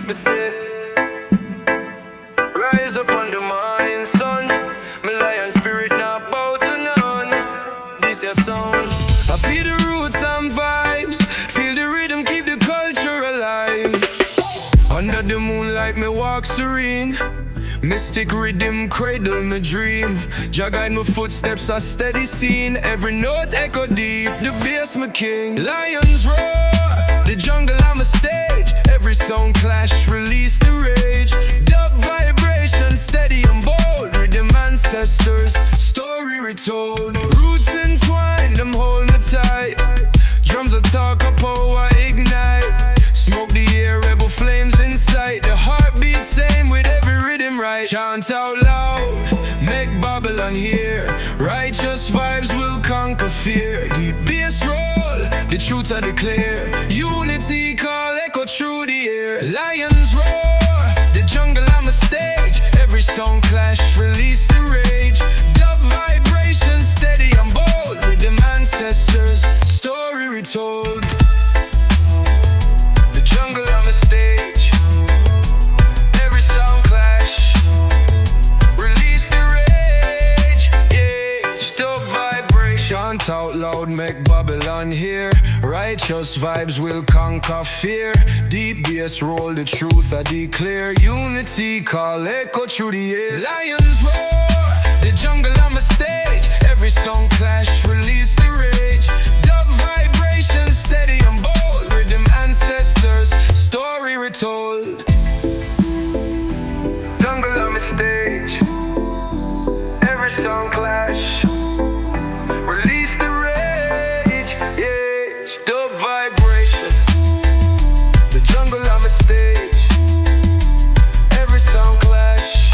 Me say, rise up on the morning sun. My lion spirit not bow to none. This your sound. I feel the roots and vibes. Feel the rhythm, keep the culture alive. Under the moonlight, me walk serene. Mystic rhythm cradle my dream. Jah guide my footsteps, a steady scene. Every note echo deep, the bass my king. Lions roar, the jungle on my stage. Every sound clash, release the rage. Dub vibration, steady and bold. Rhythm ancestors, story retold. Roots entwined, them hold me tight. Drums a talk, a power ignite. Smoke the air, rebel flames in sight. The heartbeat same with every rhythm right. Chant out loud, make Babylon hear. Righteous vibes will conquer fear. Deep bass roll, the truth I declare. Unity call echo through the air. Lions roar, the jungle on the stage. Every song clash, release the rage. Dub vibration, steady and bold. Rhythm ancestors, story retold. Jungle on the stage, every sound clash, release the rage, yeah. Stop vibration, chant out loud, make Babylon hear. Righteous vibes will conquer fear. Deep bass roll, the truth I declare. Unity call echo through the air. Lions roar, the jungle on the stage. Every song clash, release the rage. Dub vibration, steady and bold. Rhythm ancestors, story retold. Jungle on the stage, every song clash, release the rage, yeah. Dub vibration, the jungle on the stage, every song clash,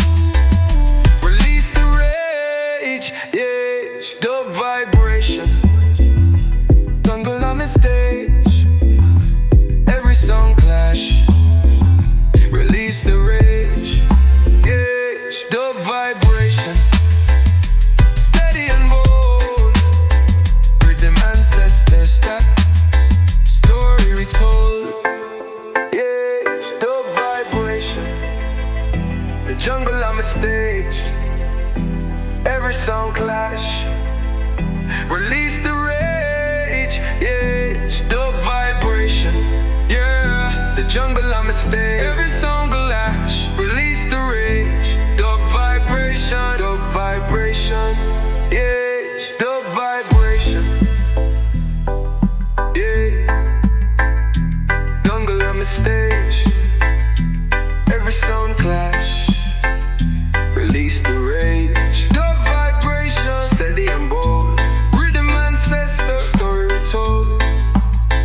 release the rage, yeah. Dub vibration, jungle on the stage, every song clash, release the rage, yeah. Dub vibration, steady and bold. Rhythm ancestors, that story retold, yeah. Dub vibration, the jungle on the stage, every song clash, release the rage, yeah. Dub vibration, yeah. The jungle on the stage, every song clash, release the rage. Dub vibration, yeah. Dub vibration, yeah. Jungle on the stage, every sound clash, release the rage. Dub vibration, steady and bold. Rhythm ancestor, story retold,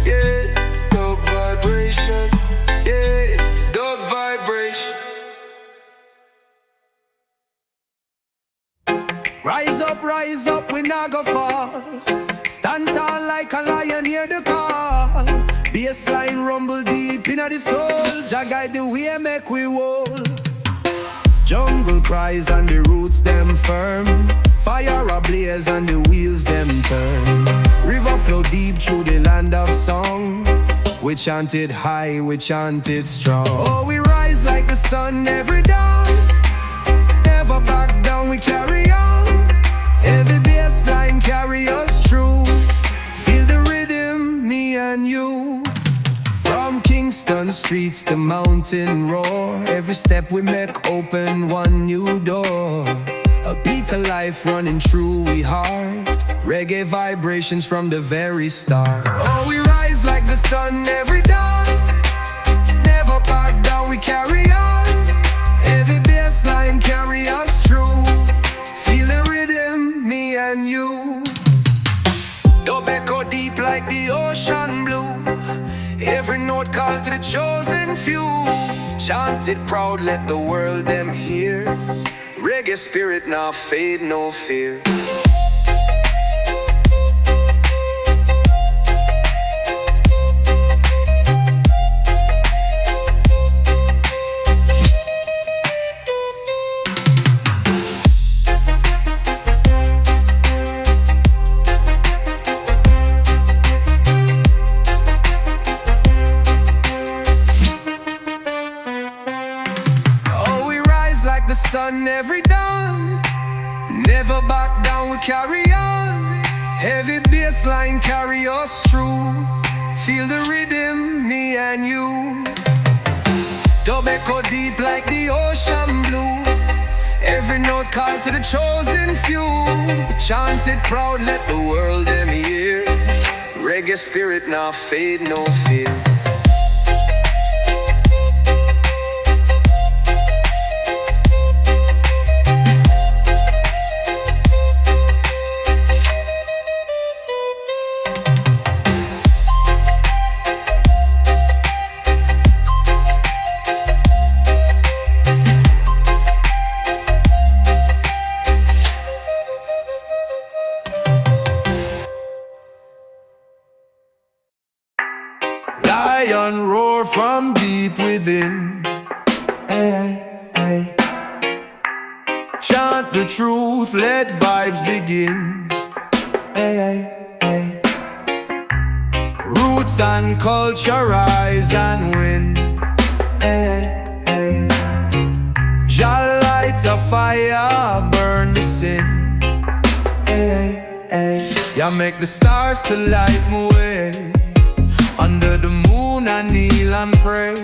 yeah. Dub vibration, yeah. Dub vibration. Rise up, we not go fall. Stand tall like a lion, hear the call. Bassline rumble deep inna the soul. Jah guide the way, make we roll. Jungle cries and the roots them firm. Fire ablaze and the wheels them turn. River flow deep through the land of song. We chanted high, we chanted strong. Oh, we rise like the sun every dawn. Never back down, we carry on. Every bassline carry us through. Feel the rhythm, me and you. From Kingston streets to mountain roar. Every step we make open one new door. A beat of life running through we heart. Reggae vibrations from the very start. Oh, we rise like the sun every dawn. Never back down, we carry on. Every bassline carry us through. Feel the rhythm, me and you. Dub echo deep like the ocean blue. Every note call to the chosen few. Chant it proud, let the world them hear. Reggae spirit now fade, no fear. sun every dawn. Never back down, we carry on. Heavy bassline carry us through. Feel the rhythm, me and you. Dub echo deep like the ocean blue. Every note called to the chosen few. We chant it proud, let the world them hear. Reggae spirit now fade, no fear. Lion roar from deep within. Hey, hey. Chant the truth, let vibes begin. Hey, hey, hey. Roots and culturize and win. Hey, hey. Jah light a fire, burn the sin. Hey, hey. Ya make the stars to light my way. Under the moon I kneel and pray.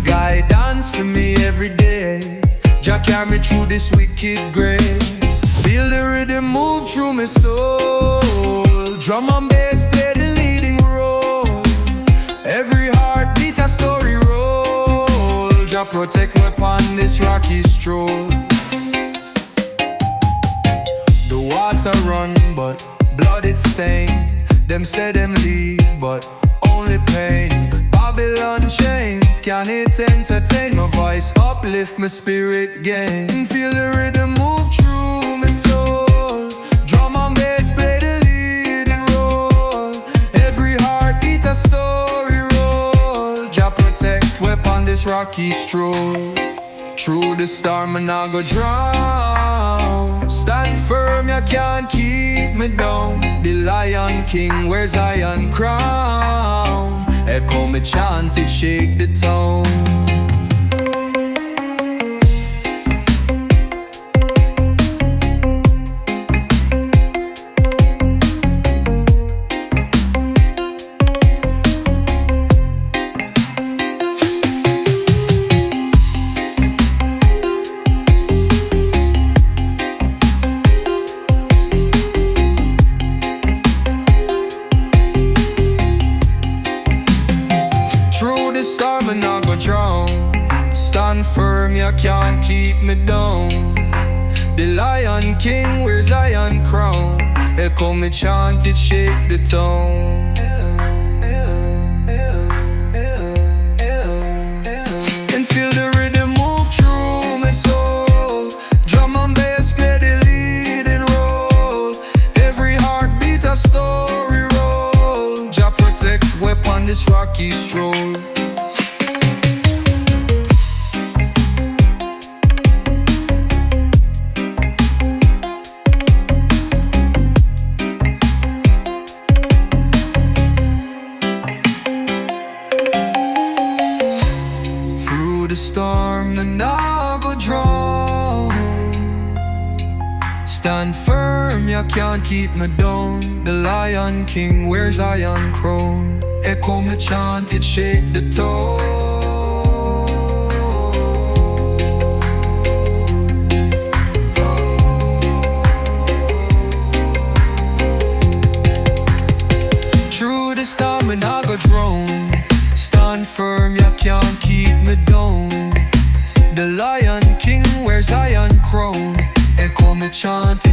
Guidance to me every day. Jah carry me through this wicked grace. Feel the rhythm move through my soul. Drum and bass play the leading role. Every heartbeat a story roll. Jah protect me upon this rocky stroll. The water run but blood it stain. Them say them lead, but only pain. Babylon chains, can it entertain? My voice uplift, my spirit gain. Feel the rhythm move through my soul. Drum and bass play the leading role. Every heartbeat a story roll. Jah protect weapon this rocky stroll. Through the storm and I go drown. Stand firm, you can't keep me down. The Lion King wears iron crown. Echo me chant, it shake the town. Storm and I go drown. Stand firm, you can't keep me down. The Lion King wears iron crown. Echo me chant, it shake the town. And feel the rhythm move through my soul. Drum and bass play the leading role. Every heartbeat a story roll. Jah protect weapon this rocky stroll. The storm and I go drown. Stand firm, you can't keep me down. The Lion King wears iron crown. Echo me chant, it shake the tone. Through the storm and I go drown. Stand firm, you can't keep me down. The Lion King wears iron crown. Echo me chant,